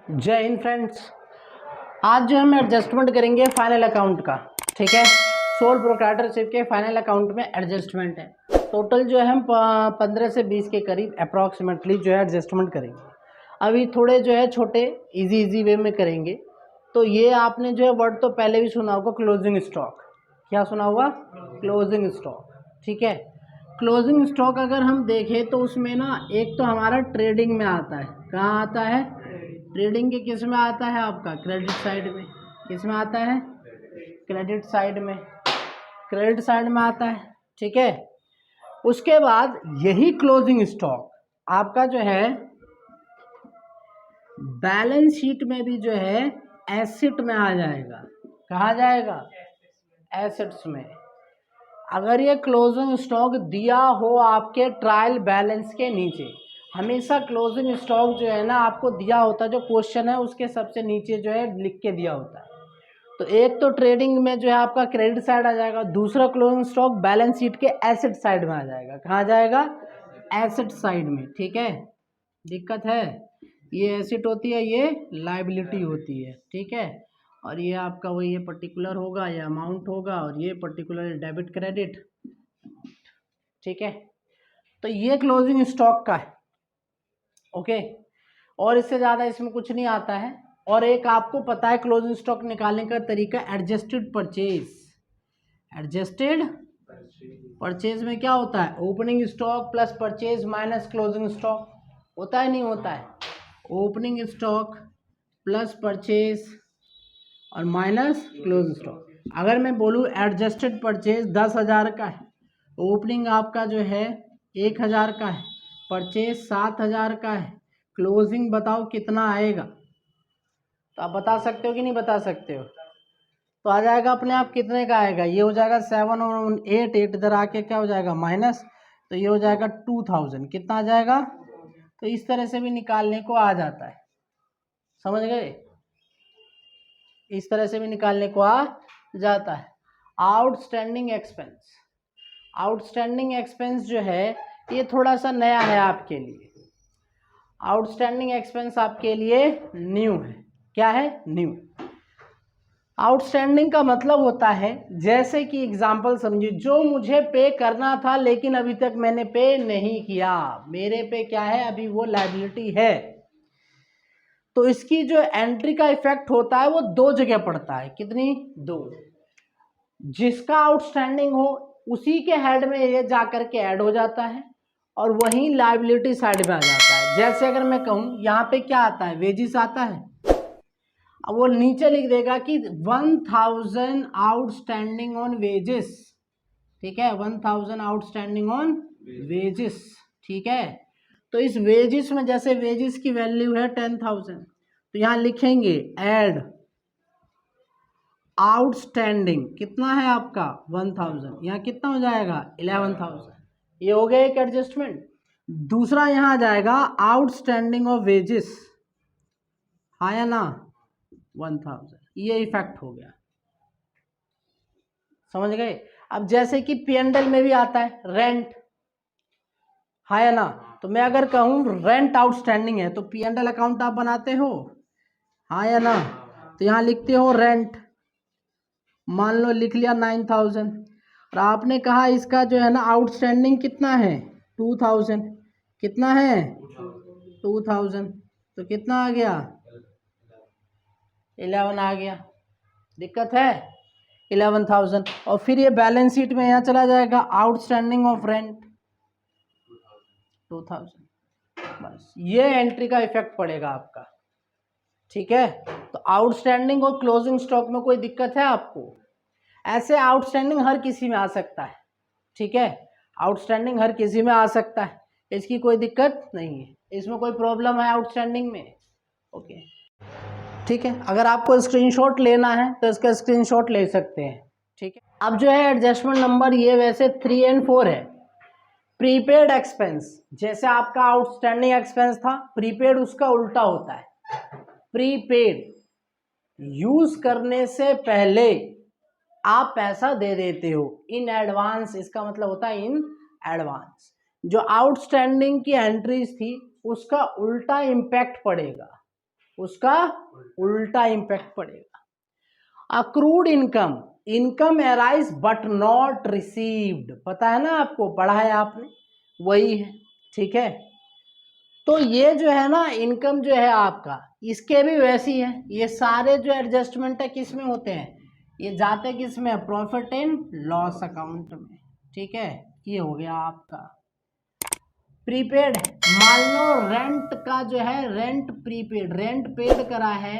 जय हिंद फ्रेंड्स। आज जो हम एडजस्टमेंट करेंगे फाइनल अकाउंट का। ठीक है, सोल प्रोप्राइटरशिप के फाइनल अकाउंट में एडजस्टमेंट है। टोटल जो है हम 15 से 20 के करीब अप्रॉक्सीमेटली जो है एडजस्टमेंट करेंगे। अभी थोड़े जो है छोटे इजी वे में करेंगे। तो ये आपने जो है वर्ड तो पहले भी सुना होगा, क्लोजिंग स्टॉक। क्या सुना होगा? Closing stock. ठीक है, क्लोजिंग स्टॉक अगर हम देखें तो उसमें ना एक तो हमारा ट्रेडिंग में आता है। कहाँ आता है? ट्रेडिंग के किस में आता है? आपका क्रेडिट साइड में। किस में आता है? क्रेडिट साइड में। क्रेडिट साइड में आता है। ठीक है, उसके बाद यही क्लोजिंग स्टॉक आपका जो है बैलेंस शीट में भी जो है एसेट में आ जाएगा। कहा जाएगा? एसेट्स में। अगर ये क्लोजिंग स्टॉक दिया हो आपके ट्रायल बैलेंस के नीचे, हमेशा क्लोजिंग स्टॉक जो है ना आपको दिया होता है, जो क्वेश्चन है उसके सबसे नीचे जो है लिख के दिया होता है। तो एक तो ट्रेडिंग में जो है आपका क्रेडिट साइड आ जाएगा, दूसरा क्लोजिंग स्टॉक बैलेंस शीट के एसेट साइड में आ जाएगा। कहाँ जाएगा? एसेट साइड में। ठीक है, दिक्कत है? ये एसेट होती है, ये लायबिलिटी होती है। ठीक है, और ये आपका वही ये पर्टिकुलर होगा, ये अमाउंट होगा, और ये पर्टिकुलर डेबिट क्रेडिट। ठीक है, तो ये क्लोजिंग स्टॉक का है। ओके, और इससे ज़्यादा इसमें कुछ नहीं आता है। और एक आपको पता है क्लोजिंग स्टॉक निकालने का तरीका, एडजस्टेड परचेज। एडजस्टेड परचेज में क्या होता है? Opening stock plus purchase minus closing stock. होता है नहीं होता है? ओपनिंग स्टॉक प्लस परचेज और माइनस क्लोज स्टॉक। अगर मैं बोलूँ एडजस्टेड परचेज 10,000 का है, ओपनिंग आपका जो है 1,000 का है, परचेज 7,000 का है, क्लोजिंग बताओ कितना आएगा? तो आप बता सकते हो कि नहीं बता सकते हो? तो आ जाएगा अपने आप कितने का आएगा? ये हो जाएगा 7 और 8 इधर आके क्या हो जाएगा? माइनस। तो ये हो जाएगा 2,000। कितना आ जाएगा? तो इस तरह से भी निकालने को आ जाता है। समझ गए? इस तरह से भी निकालने को आ जाता है। Outstanding expense. आउटस्टैंडिंग एक्सपेंस जो है ये थोड़ा सा नया है आपके लिए। आउटस्टैंडिंग एक्सपेंस आपके लिए न्यू है। क्या है? न्यू। आउटस्टैंडिंग का मतलब होता है, जैसे कि एग्जांपल समझिए, जो मुझे पे करना था लेकिन अभी तक मैंने पे नहीं किया, मेरे पे क्या है? अभी वो लायबिलिटी है। तो इसकी जो एंट्री का इफेक्ट होता है वो दो जगह पड़ता है। कितनी? दो। जिसका आउटस्टैंडिंग हो उसी के हेड में ये जाकर के ऐड हो जाता है और वहीं लायबिलिटी साइड में आ जाता है। जैसे अगर मैं कहूँ यहाँ पे क्या आता है? वेजिस आता है। अब वो नीचे लिख देगा कि 1,000 आउटस्टैंडिंग ऑन वेजेस। ठीक है, 1,000 आउटस्टैंडिंग ऑन वेजेस। ठीक है, तो इस वेजिस में जैसे वेजिस की वैल्यू है 10,000, तो यहाँ लिखेंगे ऐड आउटस्टैंडिंग। कितना है आपका? 1,000। यहाँ कितना हो जाएगा? 11,000। ये हो गया एक एडजस्टमेंट। दूसरा यहाँ आ जाएगा आउटस्टैंडिंग ऑफ वेजेस। हाँ या ना? 1,000। ये इफेक्ट हो गया। समझ गए? अब जैसे कि P&L में भी आता है रेंट। हाँ या ना? तो मैं अगर कहूँ रेंट आउटस्टैंडिंग है तो P&L अकाउंट आप बनाते हो। हाँ या ना? तो यहाँ लिखते हो रेंट। मान लो लिख लिया 9,000 और आपने कहा इसका जो है ना आउटस्टैंडिंग कितना है? 2,000। कितना है? 2,000। तो कितना आ गया? 11 आ गया। दिक्कत है? 11,000। और फिर ये बैलेंस शीट में यहाँ चला जाएगा आउटस्टैंडिंग ऑफ रेंट 2,000। बस ये एंट्री का इफेक्ट पड़ेगा आपका। ठीक है, तो आउटस्टैंडिंग और क्लोजिंग स्टॉक में कोई दिक्कत है आपको? ऐसे आउटस्टैंडिंग हर किसी में आ सकता है। ठीक है, आउटस्टैंडिंग हर किसी में आ सकता है, इसकी कोई दिक्कत नहीं है। इसमें कोई प्रॉब्लम है आउटस्टैंडिंग में? ओके, ठीक है। अगर आपको स्क्रीनशॉट लेना है तो इसका स्क्रीनशॉट ले सकते हैं। ठीक है, अब जो है एडजस्टमेंट नंबर ये वैसे 3 और 4 है। प्रीपेड एक्सपेंस, जैसे आपका आउटस्टैंडिंग एक्सपेंस था, प्रीपेड उसका उल्टा होता है। प्रीपेड यूज करने से पहले आप पैसा दे देते हो इन एडवांस। इसका मतलब होता है इन एडवांस। जो आउटस्टैंडिंग की एंट्रीज थी उसका उल्टा इम्पैक्ट पड़ेगा। उसका उल्टा इम्पैक्ट पड़ेगा। Accrued income, income arise but not received, पता है ना आपको, पढ़ा है आपने, वही है, ठीक है। तो ये जो है ना इनकम जो है आपका, इसके भी वैसी है, ये सारे जो एडजस्टमेंट है किस में होते हैं, ये जाते किस में, प्रॉफिट एंड लॉस अकाउंट में, ठीक है। ये हो गया आपका प्रीपेड। मान लो रेंट का जो है, रेंट प्रीपेड, रेंट पेड करा है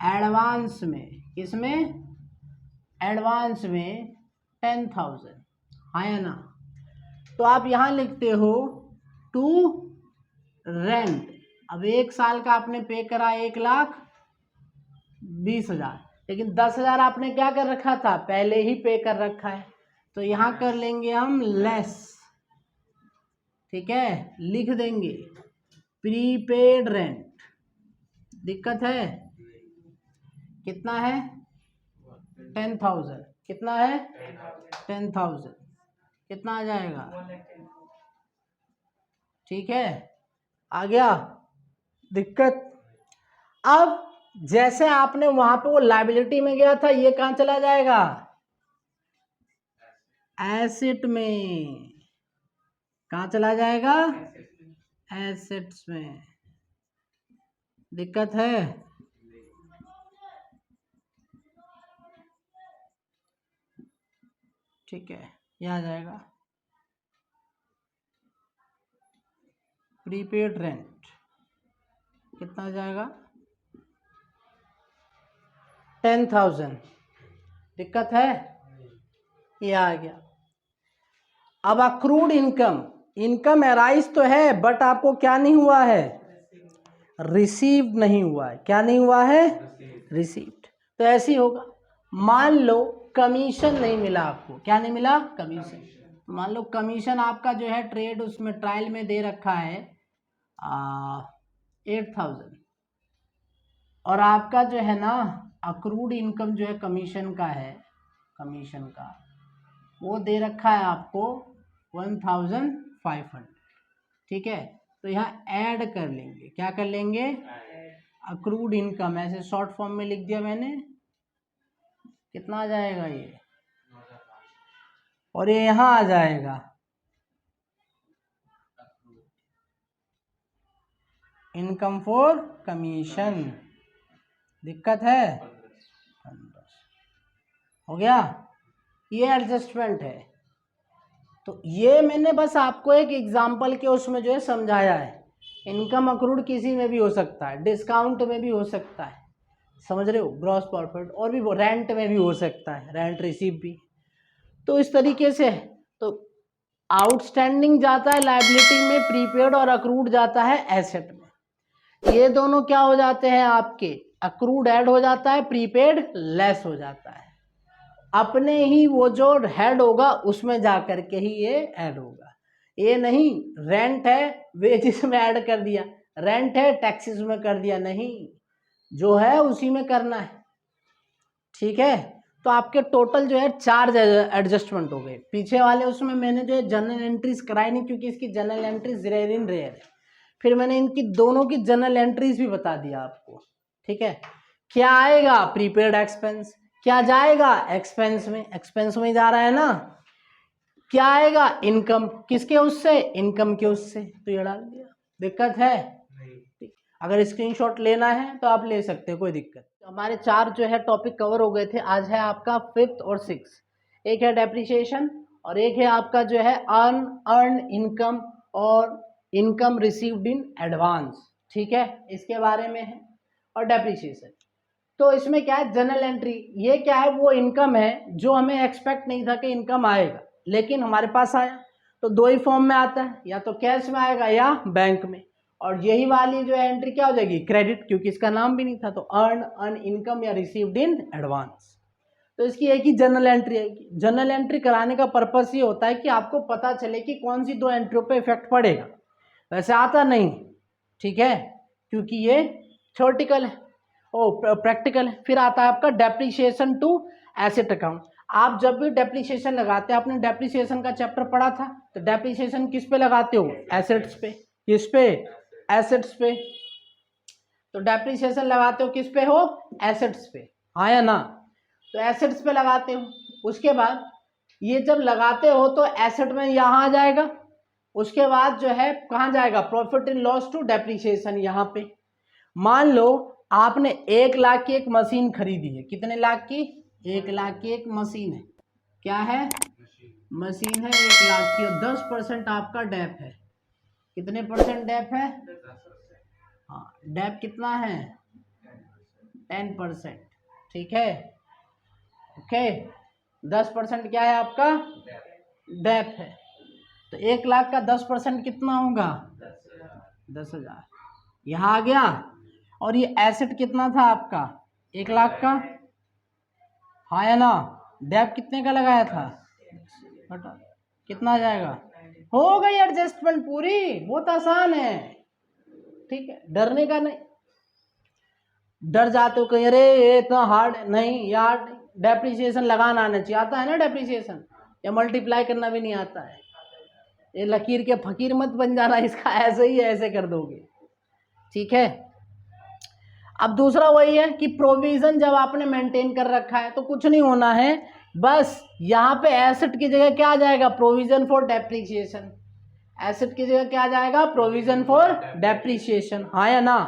एडवांस में, किसमें, एडवांस में 10,000, है ना। तो आप यहां लिखते हो टू रेंट। अब 1 साल का आपने पे करा 1,20,000, लेकिन 10,000 आपने क्या कर रखा था, पहले ही पे कर रखा है, तो यहां कर लेंगे हम लेस, ठीक है, लिख देंगे प्रीपेड रेंट। दिक्कत है, कितना है, 10,000, कितना है 10,000, कितना आ जाएगा, ठीक है, आ गया। दिक्कत, अब जैसे आपने वहां पे वो लायबिलिटी में गया था, ये कहां चला जाएगा, एसेट में, कहां चला जाएगा, एसेट्स में। दिक्कत है, ठीक है, ये आ जाएगा प्रीपेड रेंट, कितना आ जाएगा 10,000। दिक्कत है, ये आ गया। अब अक्रूड इनकम, इनकम अराइज तो है बट आपको क्या नहीं हुआ है, रिसीव नहीं हुआ है, क्या नहीं हुआ है, रिसीव्ड। तो ऐसे ही होगा, मान लो कमीशन नहीं मिला आपको, क्या नहीं मिला, कमीशन। तो मान लो कमीशन आपका जो है ट्रेड, उसमें ट्रायल में दे रखा है 8,000, और आपका जो है ना अक्रूड इनकम जो है कमीशन का है, कमीशन का वो दे रखा है आपको 1,500, ठीक है। तो यहाँ ऐड कर लेंगे, क्या कर लेंगे, अक्रूड इनकम, ऐसे शॉर्ट फॉर्म में लिख दिया मैंने, कितना आ जाएगा ये, और ये यहाँ आ जाएगा इनकम फॉर कमीशन। दिक्कत है, 15 हो गया, ये एडजस्टमेंट है। तो ये मैंने बस आपको एक एग्जांपल के उसमें जो है समझाया है। इनकम अक्रूड किसी में भी हो सकता है, डिस्काउंट में भी हो सकता है, समझ रहे हो, ग्रॉस प्रॉफिट, और भी रेंट में भी हो सकता है, रेंट रिसीव भी। तो इस तरीके से है। तो आउटस्टैंडिंग जाता है लायबिलिटी में प्रीपेड, और अक्रूड जाता है एसेट में। ये दोनों क्या हो जाते हैं आपके, अक्रूड ऐड हो जाता है, प्रीपेड लेस हो जाता है, अपने ही वो जो हेड होगा उसमें जा करके ही ये ऐड होगा। ये नहीं रेंट है वेजेस में ऐड कर दिया, रेंट है टैक्सेस में कर दिया, नहीं, जो है उसी में करना है, ठीक है। तो आपके टोटल जो है 4 एडजस्टमेंट हो गए। पीछे वाले उसमें मैंने जो है जनरल एंट्रीज कराई नहीं, क्योंकि इसकी general entries rare in rare है। फिर मैंने इनकी दोनों की जनरल एंट्रीज भी बता दिया आपको, ठीक है। क्या आएगा, प्रीपेड एक्सपेंस, क्या जाएगा एक्सपेंस में, एक्सपेंस में जा रहा है ना। क्या आएगा, इनकम, किसके उससे, इनकम के उससे, तो ये डाल दिया। दिक्कत है, अगर स्क्रीनशॉट लेना है तो आप ले सकते हो, कोई दिक्कत। तो हमारे 4 जो है टॉपिक कवर हो गए थे। आज है आपका 5th और 6th, एक है डेप्रिसिएशन, और एक है आपका जो है अर्न इनकम और इनकम रिसीव्ड इन एडवांस, ठीक है, इसके बारे में है, और डेप्रिसिएशन। तो इसमें क्या है, जनरल एंट्री, ये क्या है, वो इनकम है जो हमें एक्सपेक्ट नहीं था कि इनकम आएगा, लेकिन हमारे पास आया। तो 2 ही फॉर्म में आता है, या तो कैश में आएगा या बैंक में, और यही वाली जो एंट्री क्या हो जाएगी, क्रेडिट, क्योंकि इसका नाम भी नहीं था। तो अर्न इनकम या रिसीव्ड इन एडवांस, तो इसकी एक ही जनरल एंट्री आएगी। जनरल एंट्री कराने का पर्पस ये होता है कि आपको पता चले कि कौन सी 2 एंट्रियों पे इफेक्ट पड़ेगा, वैसे आता नहीं, ठीक है, क्योंकि ये थ्योरेटिकल है, प्रैक्टिकल है। फिर आता है आपका डेप्रिसिएशन टू एसेट अकाउंट। आप जब भी डेप्रिसिएशन लगाते हैं, आपने डेप्रिसिएशन का चैप्टर पढ़ा था, तो डेप्रिसिएशन किस पे लगाते हो, एसेट्स पे, किस पे, एसेट्स पे। तो डेप्रिसिएशन लगाते हो किस पे हो, एसेट्स पे, हाँ या ना, तो एसेट्स पे लगाते हो। उसके बाद ये जब लगाते हो तो एसेट में यहाँ आ जाएगा, उसके बाद जो है कहाँ जाएगा, profit in loss to depreciation यहाँ पे। मान लो आपने 1 लाख की एक मशीन खरीदी है, कितने लाख की, 1 लाख की एक मशीन है, क्या है, मशीन है 1 लाख की, और 10% आपका डेप है, कितने परसेंट डेप है, हाँ डेप कितना है, 10%, ठीक है, ओके, 10% क्या है आपका, डेप है, तो 1 लाख का 10% कितना होगा, 10,000, यहाँ आ गया। और ये एसेट कितना था आपका, 1 लाख का, हाँ या ना, डेप कितने का लगाया था, कितना आ जाएगा, हो गई एडजस्टमेंट पूरी, बहुत आसान है, ठीक है, डरने का नहीं। डर जाते हो कहीं, अरे ये इतना हार्ड नहीं यार, डेप्रिसिएशन लगाना आना चाहिए, आता है ना डेप्रिसिएशन, या मल्टीप्लाई करना भी नहीं आता है, ये लकीर के फकीर मत बन जाना, इसका ऐसे ही ऐसे कर दोगे, ठीक है। अब दूसरा वही है कि प्रोविजन जब आपने मेंटेन कर रखा है तो कुछ नहीं होना है, बस यहाँ पे एसेट की जगह क्या आ जाएगा, प्रोविजन फॉर डेप्रिसिएशन, एसेट की जगह क्या आ जाएगा, प्रोविजन फॉर डेप्रिसिएशन, हाँ या ना,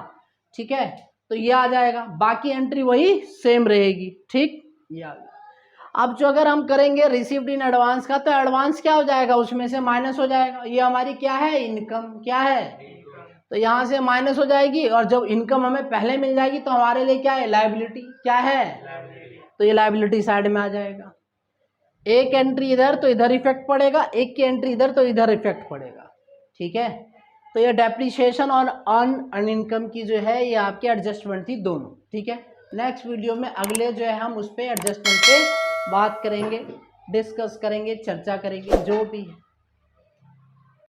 ठीक है, तो ये आ जाएगा, बाकी एंट्री वही सेम रहेगी, ठीक, ये आ गया। अब जो अगर हम करेंगे रिसीव्ड इन एडवांस का, तो एडवांस क्या हो जाएगा, उसमें से माइनस हो जाएगा, ये हमारी क्या है, इनकम, क्या है, तो यहाँ से माइनस हो जाएगी, और जब इनकम हमें पहले मिल जाएगी तो हमारे लिए क्या है, लायबिलिटी, क्या है, तो ये लायबिलिटी साइड में आ जाएगा। एक एंट्री इधर तो इधर इफेक्ट पड़ेगा, एक की एंट्री इधर तो इधर इफेक्ट पड़ेगा, ठीक है। तो ये डेप्रिसिएशन और अर्न इनकम की जो है ये आपकी एडजस्टमेंट थी दोनों, ठीक है। नेक्स्ट वीडियो में अगले जो है हम उस पर एडजस्टमेंट पे बात करेंगे, डिस्कस करेंगे, चर्चा करेंगे, जो भी है।